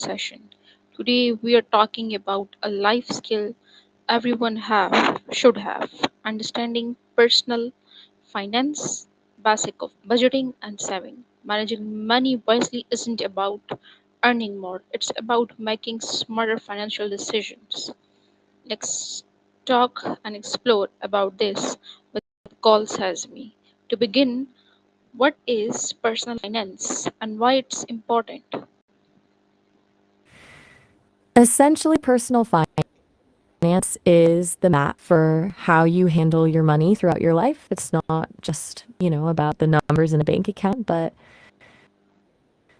session. Today we are talking about a life skill everyone should have, understanding personal finance, basic of budgeting and saving. Managing money wisely isn't about earning more, it's about making smarter financial decisions. Let's talk and explore about this with Call Seasme. To begin, what is personal finance and why it's important? Essentially, personal finance is the map for how you handle your money throughout your life. It's not just, about the numbers in a bank account, but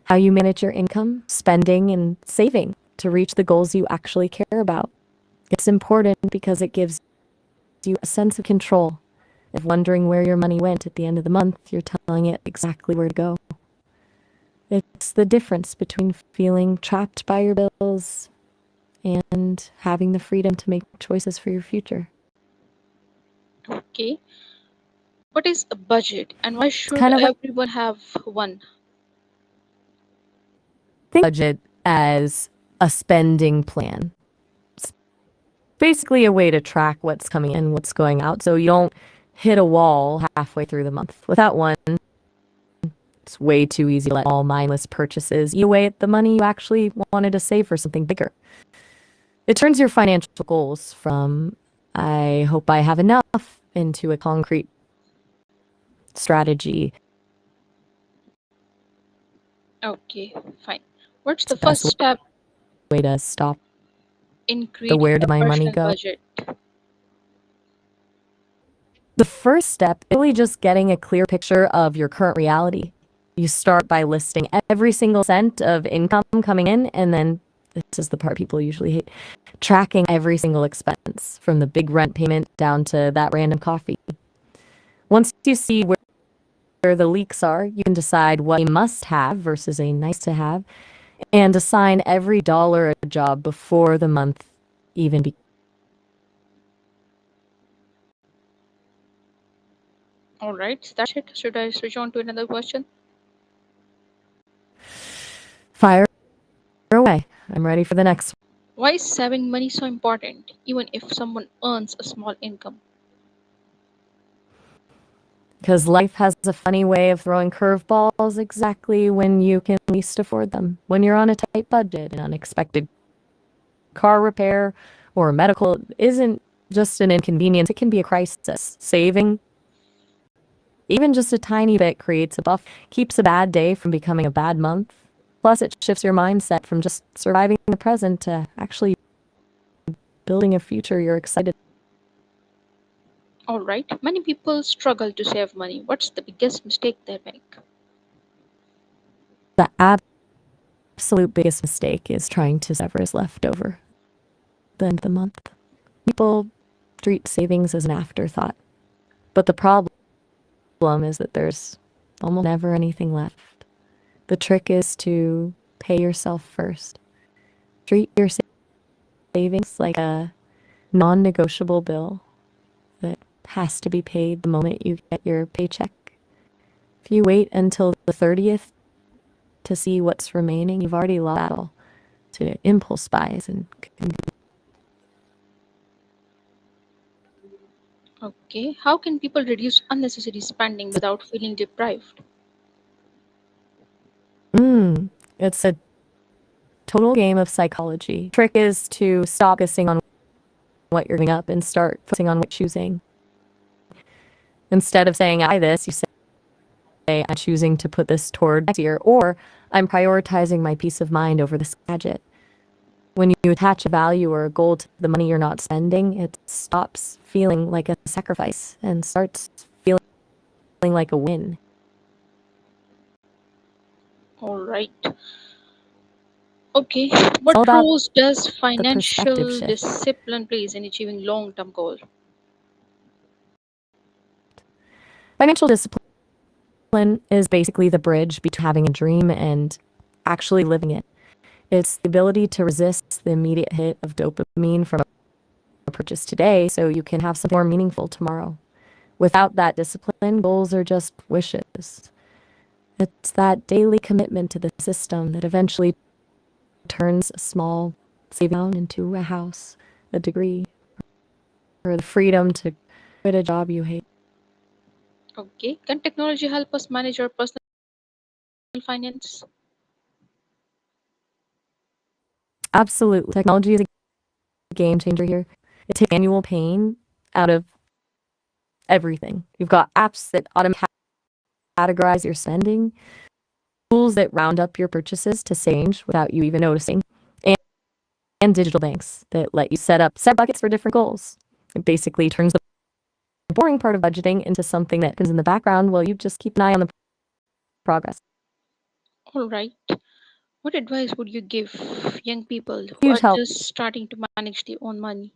how you manage your income, spending, and saving to reach the goals you actually care about. It's important because it gives you a sense of control. If wondering where your money went at the end of the month, you're telling it exactly where to go. It's the difference between feeling trapped by your bills and having the freedom to make choices for your future. Okay, what is a budget and why It's should kind of like everyone have one? think budget as a spending plan. It's basically a way to track what's coming in, what's going out, so you don't hit a wall halfway through the month. Without one, it's way too easy to let all mindless purchases eat away at the money you actually wanted to save for something bigger. It turns your financial goals from I hope I have enough into a concrete strategy. Okay, fine. What's It's the the best first step way to stop in the creating where a did my money personal go. budget? The first step is really just getting a clear picture of your current reality. You start by listing every single cent of income coming in, and then this is the part people usually hate, tracking every single expense from the big rent payment down to that random coffee. Once you see where the leaks are, you can decide what a must have versus a nice to have and assign every dollar a job before the month even begins. All right, that's it. Should I switch on to another question? Fire away. I'm ready for the next. Why is saving money so important, even if someone earns a small income? Because life has a funny way of throwing curveballs exactly when you can least afford them. When you're on a tight budget, an unexpected car repair or medical isn't just an inconvenience, it can be a crisis. Saving, even just a tiny bit, creates a buff, keeps a bad day from becoming a bad month. Plus, it shifts your mindset from just surviving the present to actually building a future you're excited. All right, many people struggle to save money. What's the biggest mistake they make? The absolute biggest mistake is trying to whatever is left over the end of the month. People treat savings as an afterthought, but the problem is that there's almost never anything left. The trick is to pay yourself first. Treat your savings like a non-negotiable bill that has to be paid the moment you get your paycheck. If you wait until the 30th to see what's remaining, you've already lost the battle to impulse buys and Okay, how can people reduce unnecessary spending without feeling deprived? it's a total game of psychology. Trick is to stop focusing on what you're giving up and start focusing on what you're choosing. Instead of saying I this, you say I'm choosing to put this toward next year, or I'm prioritizing my peace of mind over this gadget. When you attach a value or a goal to the money you're not spending, it stops feeling like a sacrifice and starts feeling like a win. All right. Okay, It's all what about roles does the perspective financial shift. discipline plays in achieving long-term goal? Financial discipline is basically the bridge between having a dream and actually living it. It's the ability to resist the immediate hit of dopamine from a purchase today so you can have something more meaningful tomorrow. Without that discipline, goals are just wishes. It's that daily commitment to the system that eventually turns a small saving into a house, a degree, or the freedom to quit a job you hate. Okay, can technology help us manage our personal finance? Absolutely. Technology is a game changer here. It takes manual pain out of everything. You've got apps that automatically categorize your spending, tools that round up your purchases to change without you even noticing, and digital banks that let you set buckets for different goals. It basically turns the boring part of budgeting into something that happens in the background while you just keep an eye on the progress. All right. What advice would you give young people who Huge are help. just starting to manage their own money?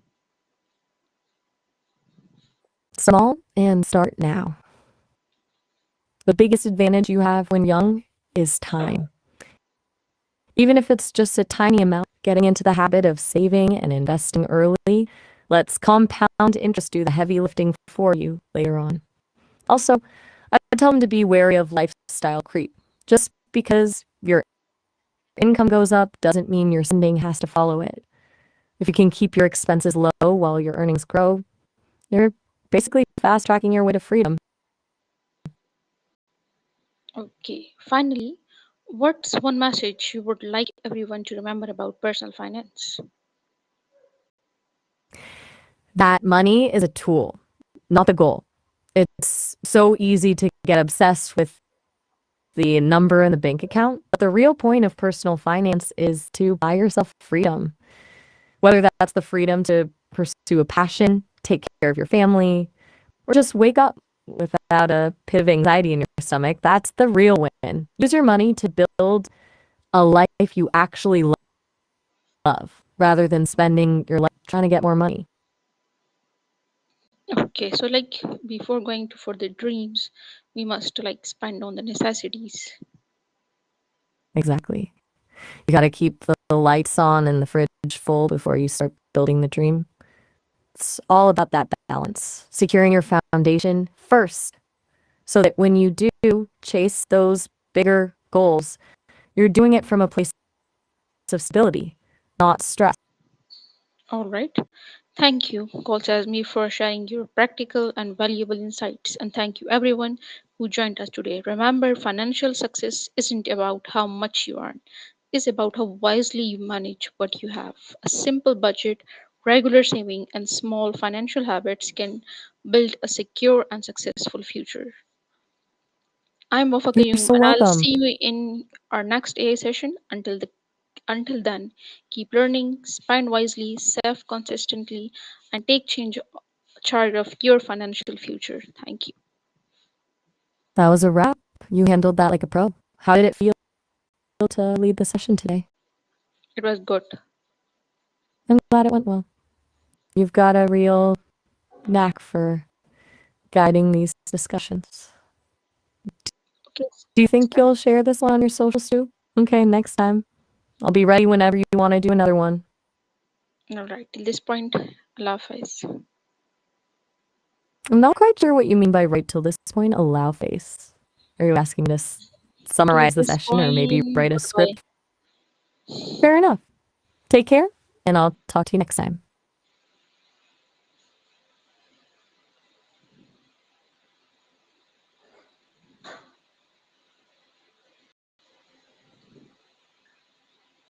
Small and start now. The biggest advantage you have when young is time. Even if it's just a tiny amount, getting into the habit of saving and investing early lets compound interest do the heavy lifting for you later on. Also, I tell them to be wary of lifestyle creep. Just because your income goes up doesn't mean your spending has to follow it. If you can keep your expenses low while your earnings grow, you're basically fast tracking your way to freedom. Okay, finally, what's one message you would like everyone to remember about personal finance? That money is a tool, not the goal. It's so easy to get obsessed with the number in the bank account, but the real point of personal finance is to buy yourself freedom. Whether that's the freedom to pursue a passion, take care of your family, or just wake up without a pit of anxiety in your stomach, that's the real win. Use your money to build a life you actually love rather than spending your life trying to get more money. Okay, so like before going to for the dreams, we must like spend on the necessities. Exactly. You got to keep the lights on and the fridge full before you start building the dream. It's all about that balance, securing your foundation first so that when you do chase those bigger goals, you're doing it from a place of stability, not stress. All right. Thank you, Seasme, for sharing your practical and valuable insights. And thank you, everyone who joined us today. Remember, financial success isn't about how much you earn, it's about how wisely you manage what you have. A simple budget, regular saving, and small financial habits can build a secure and successful future. I'm Wafa, You're and so I'll welcome. see you in our next AI session. Until then, keep learning, spend wisely, save consistently, and take charge of your financial future. Thank you. That was a wrap. You handled that like a pro. How did it feel to lead the session today? It was good. I'm glad it went well. You've got a real knack for guiding these discussions. Okay, Do you next think time. you'll share this one on your socials too? Okay, next time. I'll be ready whenever you want to do another one. All right, till this point, Allah Hafiz. I'm not quite sure what you mean by right till this point, allow face. Are you asking to Till summarize the this session or maybe point, write a goodbye. script? Fair enough. Take care, and I'll talk to you next time.